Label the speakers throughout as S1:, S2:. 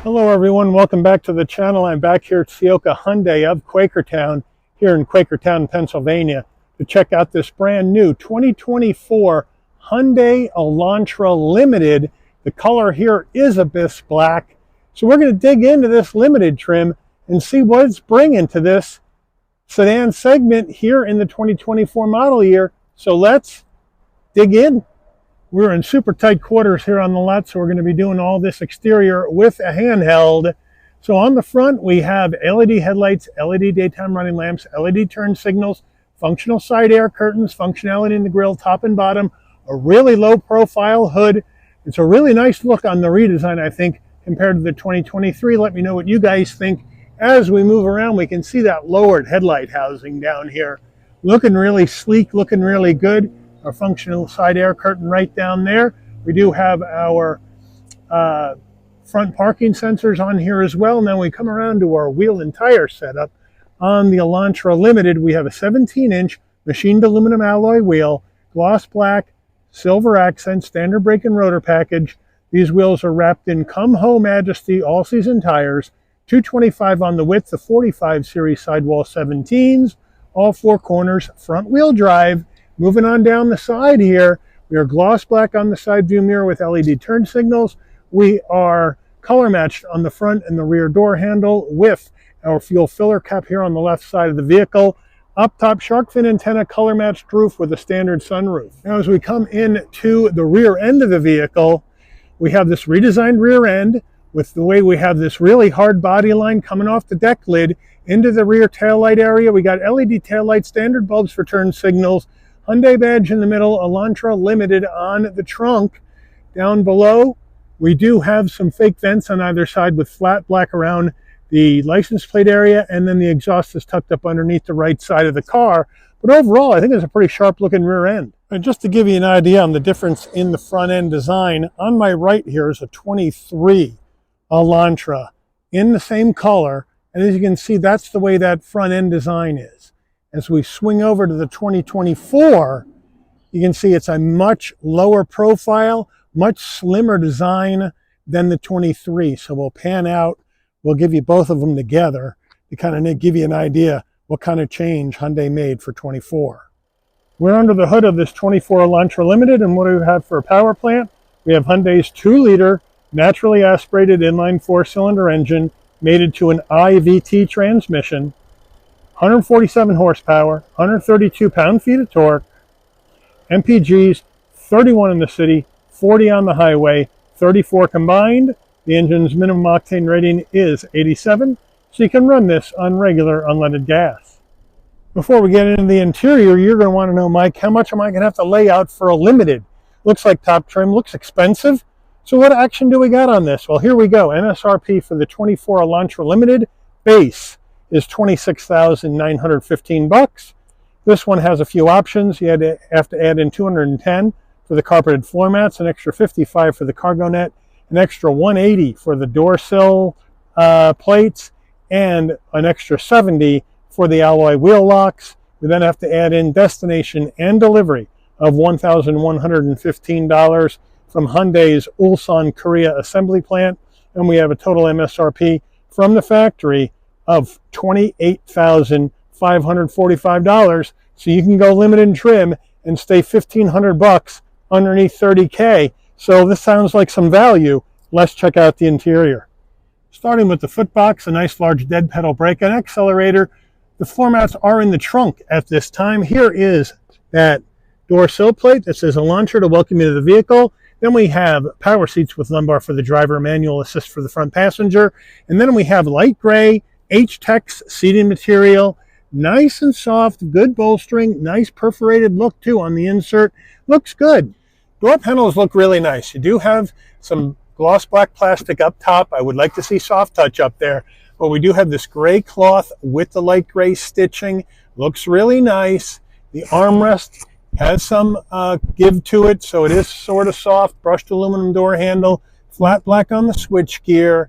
S1: Hello everyone, welcome back to the channel. I'm back here at Ciocca Hyundai of Quakertown here in Quakertown, Pennsylvania to check out this brand new 2024 Hyundai Elantra Limited. The color here is Abyss Black. So we're going to dig into this limited trim and see what it's bringing to this sedan segment here in the 2024 model year. So let's dig in. We're in super tight quarters here on the lot, so we're going to be doing all this exterior with a handheld. So on the front, we have LED headlights, LED daytime running lamps, LED turn signals, functional side air curtains, functionality in the grille, top and bottom, a really low profile hood. It's a really nice look on the redesign, I think, compared to the 2023. Let me know what you guys think. As we move around, we can see that lowered headlight housing down here. Looking really sleek, looking really good. Our functional side air curtain right down there. We do have our front parking sensors on here as well. And then we come around to our wheel and tire setup. On the Elantra Limited, we have a 17-inch machined aluminum alloy wheel, gloss black, silver accent, standard brake and rotor package. These wheels are wrapped in Come Home Majesty all-season tires, 225 on the width, the 45 series sidewall 17s, all four corners, front wheel drive. Moving on down the side here, we are gloss black on the side view mirror with LED turn signals. We are color matched on the front and the rear door handle with our fuel filler cap here on the left side of the vehicle. Up top, shark fin antenna, color matched roof with a standard sunroof. Now as we come into the rear end of the vehicle, we have this redesigned rear end with the way we have this really hard body line coming off the deck lid into the rear taillight area. We got LED taillight, standard bulbs for turn signals, Hyundai badge in the middle, Elantra Limited on the trunk. Down below, we do have some fake vents on either side with flat black around the license plate area, and then the exhaust is tucked up underneath the right side of the car. But overall, I think it's a pretty sharp looking rear end. And just to give you an idea on the difference in the front end design, on my right here is a 23 Elantra in the same color. And as you can see, that's the way that front end design is. As we swing over to the 2024, you can see it's a much lower profile, much slimmer design than the 23. So we'll pan out, we'll give you both of them together to kind of give you an idea what kind of change Hyundai made for 24. We're under the hood of this 24 Elantra Limited, and what do we have for a power plant? We have Hyundai's 2-liter naturally aspirated inline 4-cylinder engine mated to an IVT transmission, 147 horsepower, 132 pound-feet of torque, MPGs, 31 in the city, 40 on the highway, 34 combined. The engine's minimum octane rating is 87, so you can run this on regular unleaded gas. Before we get into the interior, you're going to want to know, Mike, how much am I going to have to lay out for a Limited? Looks like top trim, looks expensive. So what action do we got on this? Well, here we go. MSRP for the 24 Elantra Limited base is $26,915. This one has a few options. You have to add in $210 for the carpeted floor mats, an extra $55 for the cargo net, an extra $180 for the door sill plates, and an extra $70 for the alloy wheel locks. We then have to add in destination and delivery of $1,115 from Hyundai's Ulsan, Korea assembly plant, and we have a total MSRP from the factory of $28,545, so you can go limited trim and stay $1,500 underneath $30K. So this sounds like some value. Let's check out the interior. Starting with the footbox, a nice large dead pedal brake and accelerator. The floor mats are in the trunk at this time. Here is that door sill plate that says Elantra to welcome you to the vehicle. Then we have power seats with lumbar for the driver, manual assist for the front passenger. And then we have light gray H-Tex seating material, nice and soft, good bolstering, nice perforated look too on the insert. Looks good. Door panels look really nice. You do have some gloss black plastic up top. I would like to see soft touch up there, but we do have this gray cloth with the light gray stitching. Looks really nice. The armrest has some give to it, so it is sort of soft. Brushed aluminum door handle, flat black on the switch gear.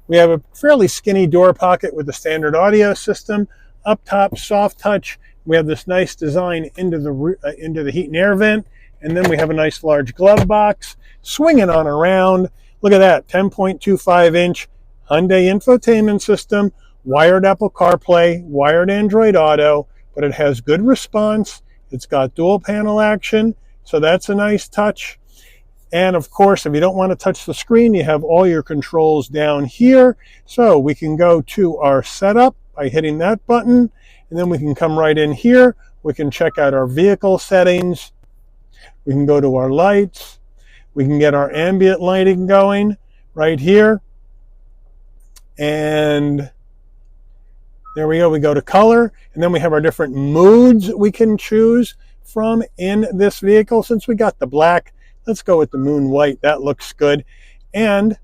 S1: We have a fairly skinny door pocket with the standard audio system. Up top, soft touch. We have this nice design into the heat and air vent. And then we have a nice large glove box. Swinging on around. Look at that, 10.25 inch Hyundai infotainment system, wired Apple CarPlay, wired Android Auto, but it has good response. It's got dual panel action, so that's a nice touch. And of course, if you don't want to touch the screen, you have all your controls down here. So we can go to our setup by hitting that button, and then we can come right in here. We can check out our vehicle settings. We can go to our lights. We can get our ambient lighting going right here. And there we go. We go to color, and then we have our different moods we can choose from in this vehicle. Since we got the black, let's go with the moon white. That looks good. And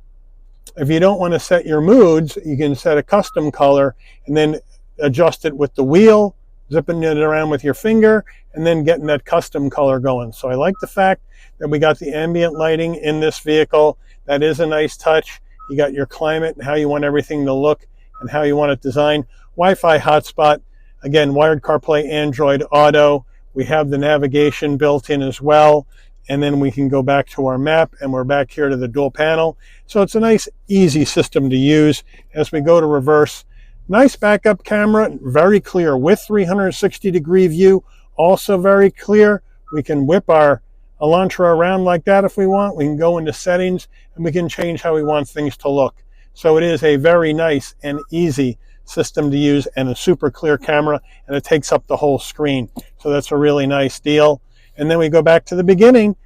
S1: if you don't want to set your moods, you can set a custom color and then adjust it with the wheel, zipping it around with your finger, and then getting that custom color going. So I like the fact that we got the ambient lighting in this vehicle. That is a nice touch. You got your climate and how you want everything to look and how you want it designed. Wi-Fi hotspot, again, wired CarPlay, Android Auto. We have the navigation built in as well. And then we can go back to our map, and we're back here to the dual panel. So it's a nice, easy system to use. As we go to reverse, nice backup camera, very clear with 360-degree view, also very clear. We can whip our Elantra around like that if we want. We can go into settings, and we can change how we want things to look. So it is a very nice and easy system to use, and a super clear camera, and it takes up the whole screen. So that's a really nice deal. And then we go back to the beginning.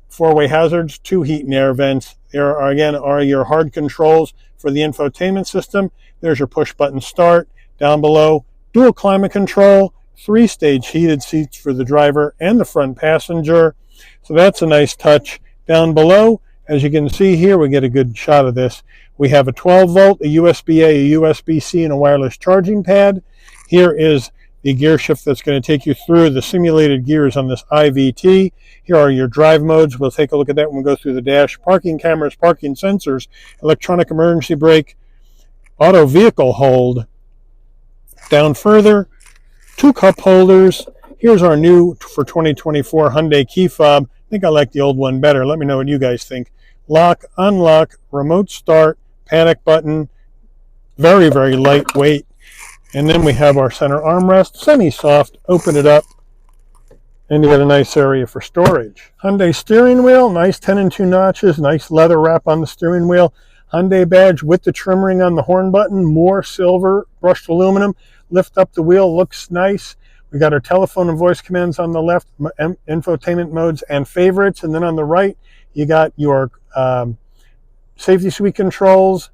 S1: Four-way hazards, 2 heat and air vents. There are, again, are your hard controls for the infotainment system. There's your push-button start. Down below, dual climate control, 3-stage heated seats for the driver and the front passenger. So that's a nice touch. Down below, as you can see here, we get a good shot of this. We have a 12-volt, a USB-A, a USB-C, and a wireless charging pad. Here is the gear shift that's going to take you through the simulated gears on this IVT. Here are your drive modes. We'll take a look at that when we go through the dash. Parking cameras, parking sensors, electronic emergency brake, auto vehicle hold. Down further, 2 cup holders. Here's our new for 2024 Hyundai key fob. I think I like the old one better. Let me know what you guys think. Lock, unlock, remote start, panic button. Very, very lightweight. And then we have our center armrest, semi-soft. Open it up, and you got a nice area for storage. Hyundai steering wheel, nice 10 and 2 notches, nice leather wrap on the steering wheel. Hyundai badge with the trim ring on the horn button, more silver, brushed aluminum. Lift up the wheel, looks nice. We got our telephone and voice commands on the left, infotainment modes and favorites. And then on the right, you got your safety suite controls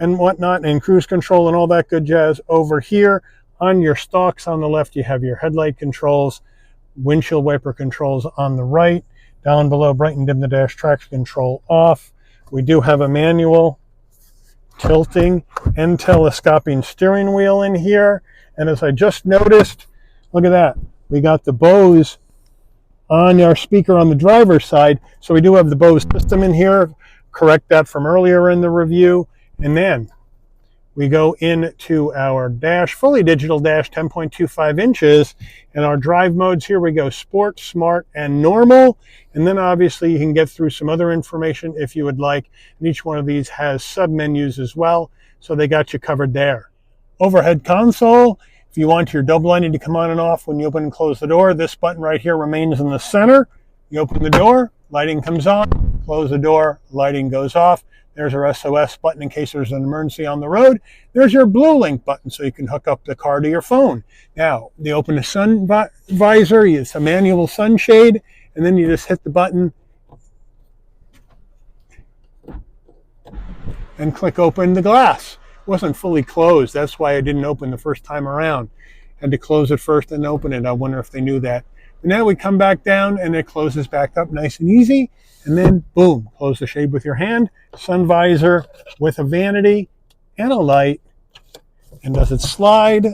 S1: and whatnot, and cruise control and all that good jazz. Over here on your stalks on the left, you have your headlight controls, windshield wiper controls on the right. Down below, bright and dim the dash, traction control off. We do have a manual tilting and telescoping steering wheel in here. And as I just noticed, look at that. We got the Bose on our speaker on the driver's side. So we do have the Bose system in here. Correct that from earlier in the review. And then we go into our dash, fully digital dash, 10.25 inches. And our drive modes, here we go, sport, smart, and normal. And then obviously you can get through some other information if you would like. And each one of these has sub-menus as well. So they got you covered there. Overhead console. If you want your double lighting to come on and off when you open and close the door, this button right here remains in the center. You open the door, lighting comes on, close the door, lighting goes off. There's our SOS button in case there's an emergency on the road. There's your blue link button so you can hook up the car to your phone. Now, you open the sun visor, it's a manual sunshade, and then you just hit the button and click open the glass. It wasn't fully closed. That's why I didn't open the first time around. Had to close it first and open it. I wonder if they knew that. But now we come back down and it closes back up nice and easy. And then, boom, close the shade with your hand. Sun visor with a vanity and a light. And does it slide?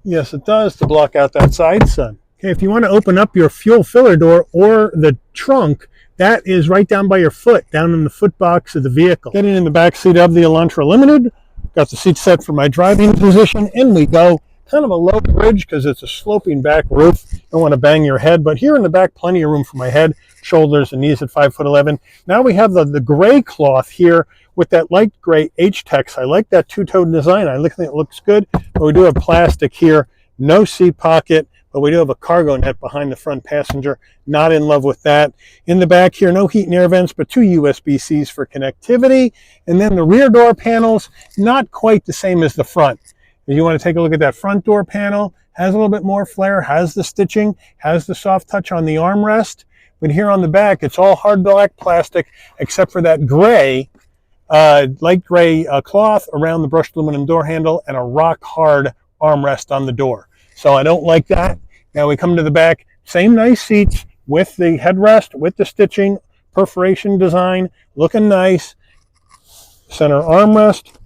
S1: Yes, it does, to block out that side sun. Okay, if you want to open up your fuel filler door or the trunk, that is right down by your foot, down in the foot box of the vehicle. Getting in the back seat of the Elantra Limited. Got the seat set for my driving position. In we go. Kind of a low bridge because it's a sloping back roof. Don't want to bang your head, but here in the back, plenty of room for my head, shoulders, and knees at 5'11". Now we have the gray cloth here with that light gray H-Tex. I like that two-tone design. I think it looks good, but we do have plastic here. No seat pocket, but we do have a cargo net behind the front passenger. Not in love with that. In the back here, no heat and air vents, but two USB-Cs for connectivity. And then the rear door panels, not quite the same as the front. If you want to take a look at that front door panel, has a little bit more flair, has the stitching, has the soft touch on the armrest. But here on the back, it's all hard black plastic, except for that gray, light gray cloth around the brushed aluminum door handle and a rock hard armrest on the door. So I don't like that. Now we come to the back, same nice seats with the headrest, with the stitching, perforation design, looking nice. Center armrest,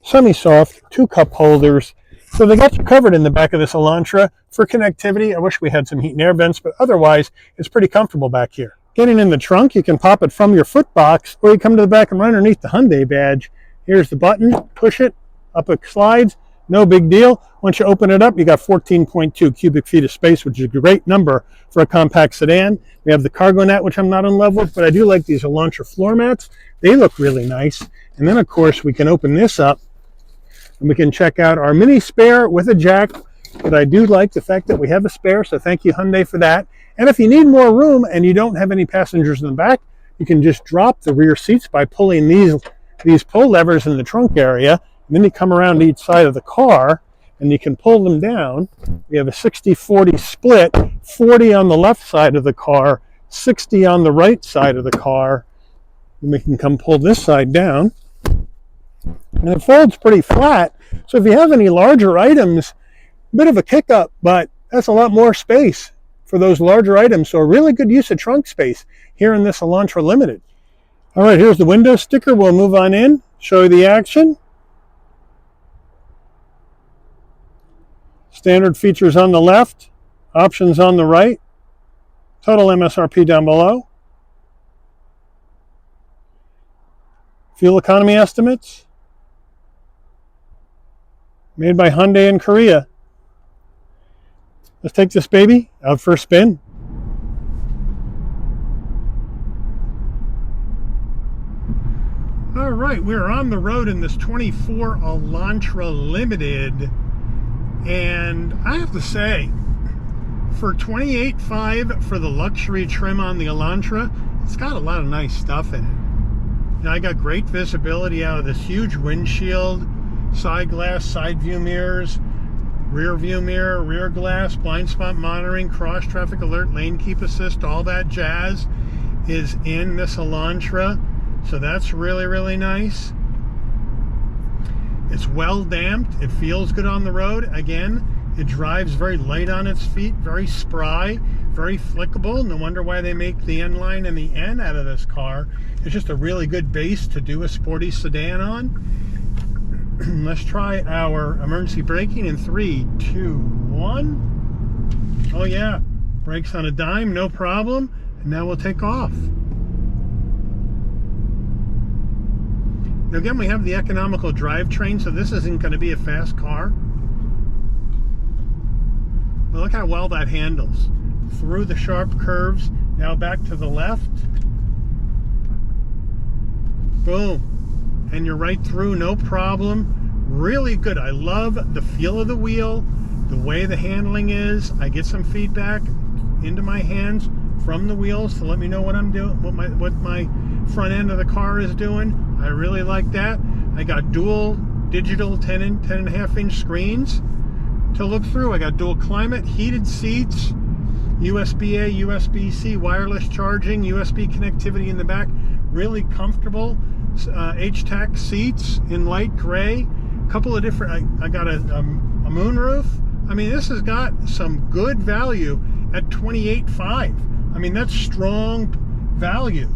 S1: semi-soft, two cup holders. So they got you covered in the back of this Elantra for connectivity. I wish we had some heat and air vents, but otherwise it's pretty comfortable back here. Getting in the trunk, you can pop it from your foot box, or you come to the back and right underneath the Hyundai badge. Here's the button, push it, up it slides, no big deal. Once you open it up, you got 14.2 cubic feet of space, which is a great number for a compact sedan. We have the cargo net, which I'm not in love with, but I do like these Elantra floor mats. They look really nice. And then, of course, we can open this up and we can check out our mini spare with a jack. But I do like the fact that we have a spare, so thank you, Hyundai, for that. And if you need more room and you don't have any passengers in the back, you can just drop the rear seats by pulling these pull levers in the trunk area. And then you come around each side of the car and you can pull them down. We have a 60-40 split, 40 on the left side of the car, 60 on the right side of the car. And we can come pull this side down. And it folds pretty flat. So if you have any larger items, a bit of a kick up, but that's a lot more space for those larger items. So a really good use of trunk space here in this Elantra Limited. All right, here's the window sticker. We'll move on in, show you the action. Standard features on the left, options on the right, total MSRP down below. Fuel economy estimates. Made by Hyundai in Korea. Let's take this baby out for a spin. All right, we're on the road in this 24 Elantra Limited. And I have to say, for $28,500 for the luxury trim on the Elantra, it's got a lot of nice stuff in it. Now, I got great visibility out of this huge windshield, side glass, side view mirrors, rear view mirror, rear glass, blind spot monitoring, cross traffic alert, lane keep assist, all that jazz is in this Elantra. So that's really, really nice. It's well damped. It feels good on the road. Again, it drives very light on its feet, very spry, very flickable. No wonder why they make the N line and the N out of this car. It's just a really good base to do a sporty sedan on. Let's try our emergency braking in 3, 2, 1. Oh yeah, brakes on a dime, no problem. And now we'll take off. Now again, we have the economical drivetrain, so this isn't going to be a fast car. But look how well that handles. Through the sharp curves, now back to the left. Boom. And you're right through, no problem. Really good. I love the feel of the wheel, the way the handling is. I get some feedback into my hands from the wheels to let me know what I'm doing, what my front end of the car is doing. I really like that. I got dual digital 10.5 inch screens to look through. I got dual climate, heated seats, USB-A, USB-C, wireless charging, USB connectivity in the back. Really comfortable H-Tac seats in light gray. A couple of different, I got a moonroof. I mean, this has got some good value at $28,500. I mean, that's strong value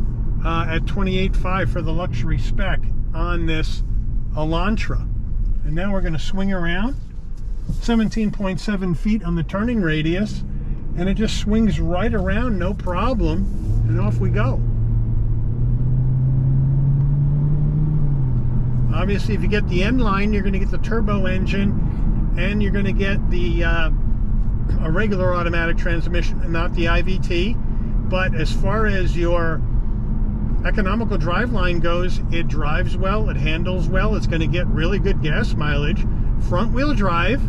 S1: at $28,500 for the luxury spec on this Elantra. And now we're going to swing around. 17.7 feet on the turning radius, and it just swings right around, no problem, and off we go. Obviously, if you get the N line, you're going to get the turbo engine, and you're going to get the a regular automatic transmission and not the IVT. But as far as your economical driveline goes, it drives well, it handles well, it's going to get really good gas mileage, front wheel drive,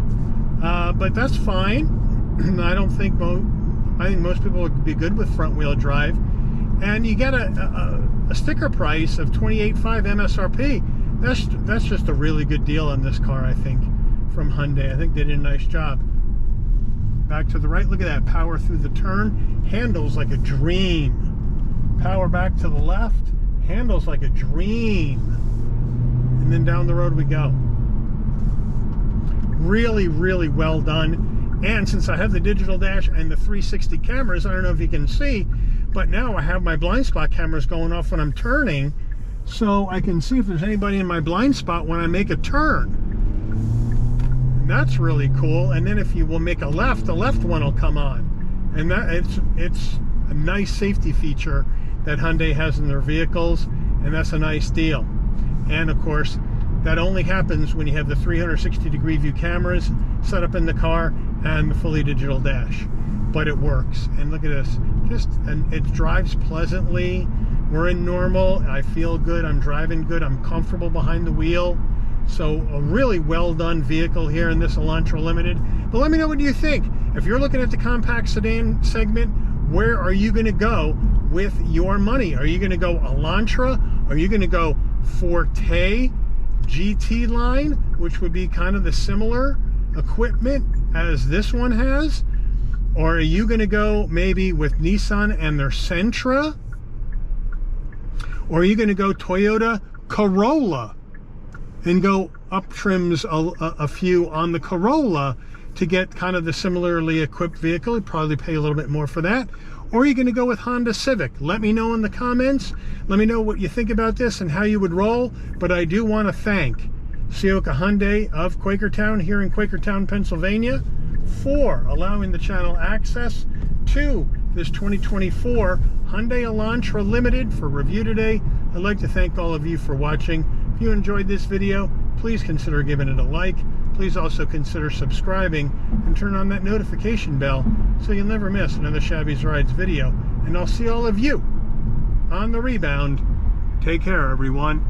S1: but that's fine. I think most people would be good with front wheel drive, and you get a sticker price of $28,500 MSRP. That's just a really good deal on this car, I think, from Hyundai. I think they did a nice job. Back to the right, look at that, power through the turn, handles like a dream. Power back to the left, handles like a dream. And then down the road we go. Really, really well done. And since I have the digital dash and the 360 cameras, I don't know if you can see, but now I have my blind spot cameras going off when I'm turning, so I can see if there's anybody in my blind spot when I make a turn. That's really cool. And then if you will make a left, the left one will come on, and that it's a nice safety feature that Hyundai has in their vehicles, and that's a nice deal. And of course, that only happens when you have the 360-degree view cameras set up in the car and the fully digital dash. But it works, and look at this, and it drives pleasantly. We're in normal, I feel good, I'm driving good, I'm comfortable behind the wheel. So a really well done vehicle here in this Elantra Limited. But let me know what you think. If you're looking at the compact sedan segment, where are you going to go with your money? Are you going to go Elantra? Are you going to go Forte GT line, which would be kind of the similar equipment as this one has? Or are you going to go maybe with Nissan and their Sentra? Or are you going to go Toyota Corolla and go up trims a few on the Corolla to get kind of the similarly equipped vehicle? You'd probably pay a little bit more for that. Or are you going to go with Honda Civic? Let me know in the comments. Let me know what you think about this and how you would roll. But I do want to thank Ciocca Hyundai of Quakertown here in Quakertown, Pennsylvania, for allowing the channel access to this 2024 Hyundai Elantra Limited for review today. I'd like to thank all of you for watching. If you enjoyed this video, please consider giving it a like. Please also consider subscribing and turn on that notification bell so you'll never miss another Shabby's Rides video. And I'll see all of you on the rebound. Take care, everyone.